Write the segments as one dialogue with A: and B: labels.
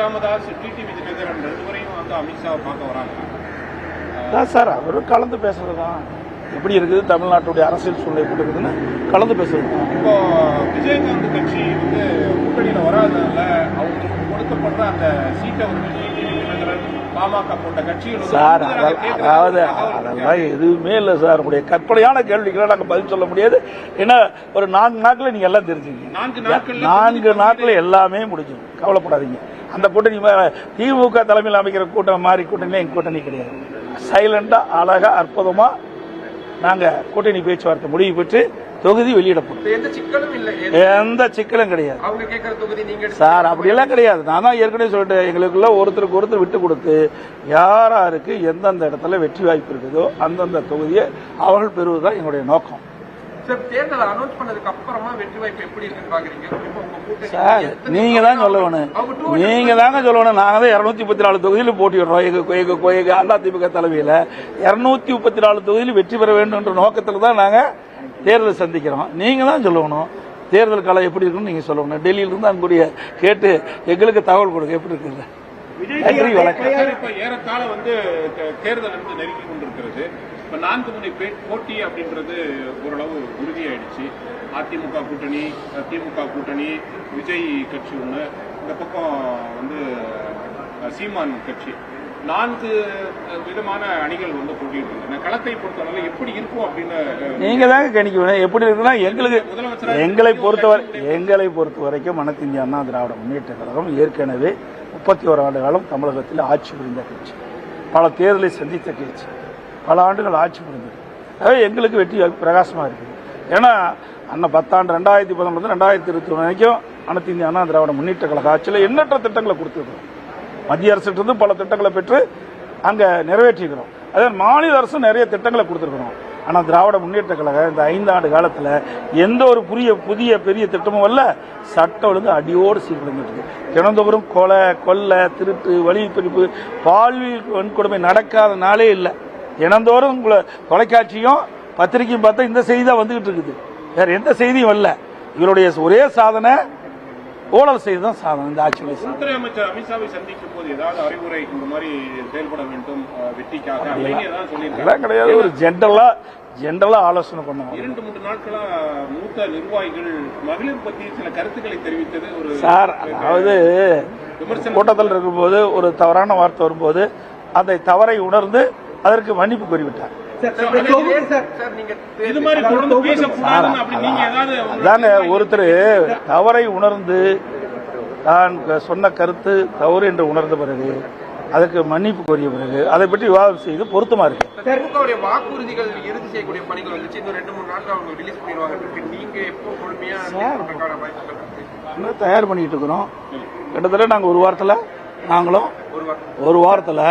A: Ramadoss, TTV Dinakaran ரெண்டு பேரையும் வந்து அமித்ஷாவை பார்க்க வராங்க
B: சார். அவரும் கலந்து பேசுறதுதான். எப்படி இருக்குது தமிழ்நாட்டுடைய அரசியல் சூழ்நிலை எப்படி இருக்குதுன்னு கலந்து பேசுறது.
A: இப்போ விஜயகாந்த் கட்சி வந்து கூட்டணியில வராதனால அவங்களுக்கு கொடுக்கப்படுற அந்த சீட்டை வந்து டிடிவி தினகரன், பாமக போன்ற கட்சிகள்
B: சார் அதாவது அதெல்லாம் எதுவுமே இல்லை சார். உங்களுடைய கற்பனையான கேள்விகளை நாங்கள் பதில் சொல்ல முடியாது. ஏன்னா ஒரு 4 நாட்கள் நீங்க எல்லாம் தெரிஞ்சுக்கீங்க. 4 நாட்கள் எல்லாமே முடிஞ்சிடும். கவலைப்படாதீங்க. அந்த கூட்டணி திமுக தலைமையில் அமைக்கிற கூட்டம் மாதிரி கூட்டணியில எங்க கூட்டணி கிடையாது. சைலண்டா அழகா அற்புதமா நாங்க கூட்டணி பேச்சுவார்த்தை முடிவு பெற்று தொகுதி வெளியிடப்படும். எந்த சிக்கலும் கிடையாது சார். அப்படியெல்லாம் கிடையாது. நான் தான் ஏற்கனவே சொல்லிட்டேன், எங்களுக்குள்ள ஒருத்தருக்கு ஒருத்தர் விட்டு கொடுத்து யாராருக்கு எந்தெந்த இடத்துல வெற்றி வாய்ப்பு இருக்குதோ அந்தந்த தொகுதியை அவர்கள் பெறுவதுதான் எங்களுடைய நோக்கம். சார் நீங்க தான் சொல்லணும். நீங்க தாங்க சொல்லணும். நாங்க தான் 234 தொகுதியில் போட்டியிடுறோம். அதிமுக தலைமையில 234 தொகுதியில் வெற்றி பெற வேண்டும் என்ற நோக்கத்தில் தான் நாங்க தேர்தல் சந்திக்கிறோம். நீங்க தான் சொல்லணும் தேர்தல் காலம் எப்படி இருக்குன்னு நீங்க சொல்லணும். டெல்லியில இருந்து அங்குடைய கேட்டு எங்களுக்கு தகவல் கொடுக்க எப்படி இருக்குது.
A: ஏறத்தாழ வந்து தேர்தல் வந்து நெருங்கி கொண்டிருக்கிறது. இப்ப 4 முனை போட்டி அப்படின்றது ஓரளவு உறுதியாயிடுச்சு. அதிமுக கூட்டணி, திமுக கூட்டணி, விஜய் கட்சி ஒண்ணு, இந்த பக்கம் வந்து சீமான் கட்சி, 4 விதமான அணிகள் வந்து போட்டியிட்டு களத்தை பொறுத்தவரை எப்படி இருக்கும் அப்படின்னு
B: நீங்க தாங்க கணிக்கணும். எப்படி இருக்குன்னா எங்களை பொறுத்த வரைக்கும் அனைத்து இந்திய அண்ணா திராவிட முன்னேற்ற கழகம் ஏற்கனவே 31 ஆண்டு காலம் தமிழகத்தில் ஆட்சி புரிந்த கட்சி, பல தேர்தலை சந்தித்த கட்சி, பல ஆண்டுகள் ஆட்சி புரிந்தது. அதாவது எங்களுக்கு வெற்றி பிரகாசமா இருக்குது. ஏன்னா அண்ணா 10 ஆண்டு 2011 2021 வரைக்கும் அனைத்து இந்திய அண்ணா திராவிட முன்னேற்ற கழக ஆட்சியில் எண்ணற்ற திட்டங்களை கொடுத்துருக்கோம். மத்திய அரசிலிருந்து பல திட்டங்களை பெற்று அங்க நிறைவேற்றிக்கிறோம். அதே மாநில அரசு நிறைய திட்டங்களை கொடுத்துருக்கணும். ஆனா திராவிட முன்னேற்ற கழகம் இந்த 5 ஆண்டு காலத்துல எந்த ஒரு புதிய பெரிய திட்டமும் அல்ல. சட்டம் ஒழுங்கு அடியோடு சீர்குலைஞ்சிருக்கு. தினந்தோறும் கொலை, கொள்ளை, திருட்டு, வழிப்பறிப்பு, பாலியல் வன்கொடுமை நடக்காத நாளே இல்லை. தினந்தோறும் தொலைக்காட்சியும் பத்திரிகையும் பார்த்தா இந்த செய்தி தான் வந்துகிட்டு இருக்குது. வேற எந்த செய்தியும் வரல. இவருடைய ஒரே சாதனை ஊழல் செய்துதான் சாதனை. இந்த ஆட்சி
A: உள்துறை அமைச்சர் அமித்ஷாவை சந்திக்கும் போது ஏதாவது அறிவுரை இந்த மாதிரி செயல்பட வேண்டும் வெற்றிக்காக
B: கிடையாது. ஒரு ஜென்ரலா ஆலோசனை பண்ணுவாங்க.
A: 2-3 நாட்களா மூத்த நிர்வாகிகள் மகளிர் பற்றி சில கருத்துக்களை தெரிவித்தது ஒரு
B: சார். அதாவது கூட்டத்தில் இருக்கும்போது ஒரு தவறான வார்த்தை வரும்போது அதை தவறை உணர்ந்து அதற்கு மன்னிப்பு கோரிவிட்டார். ஒருத்தர் தவறை உணர்ந்து தான் சொன்ன கருத்து தவறு என்று உணர்ந்த பிறகு அதுக்கு மன்னிப்பு கோரிய பிறகு அதை பற்றி விவாதம் செய்து பொருத்தமா இருக்கு.
A: வாக்குறுதிகள் இறுதி செய்யக்கூடிய பணிகள் வந்துச்சு. இன்னும் 2-3 நாட்கள் அவங்க ரிலீஸ் பண்ணிடுவாங்க. நீங்க எப்போ பொறுமையா
B: தயார் பண்ணிட்டு இருக்கிறோம். கிட்டத்தட்ட நாங்க ஒரு வாரத்துல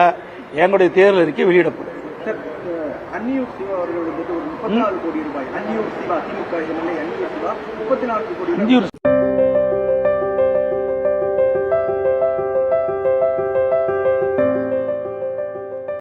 B: எங்களுடைய தேர்தல் அறிக்கை வெளியிடப்படும்.
C: அன்னியூர் சிவா அவர்கள் வந்துட்டு ஒரு 34 கோடி ரூபாய், அன்னியூர் சிவா திமுக எம்எல்ஏ அன்னியூர் சிவா 34 கோடி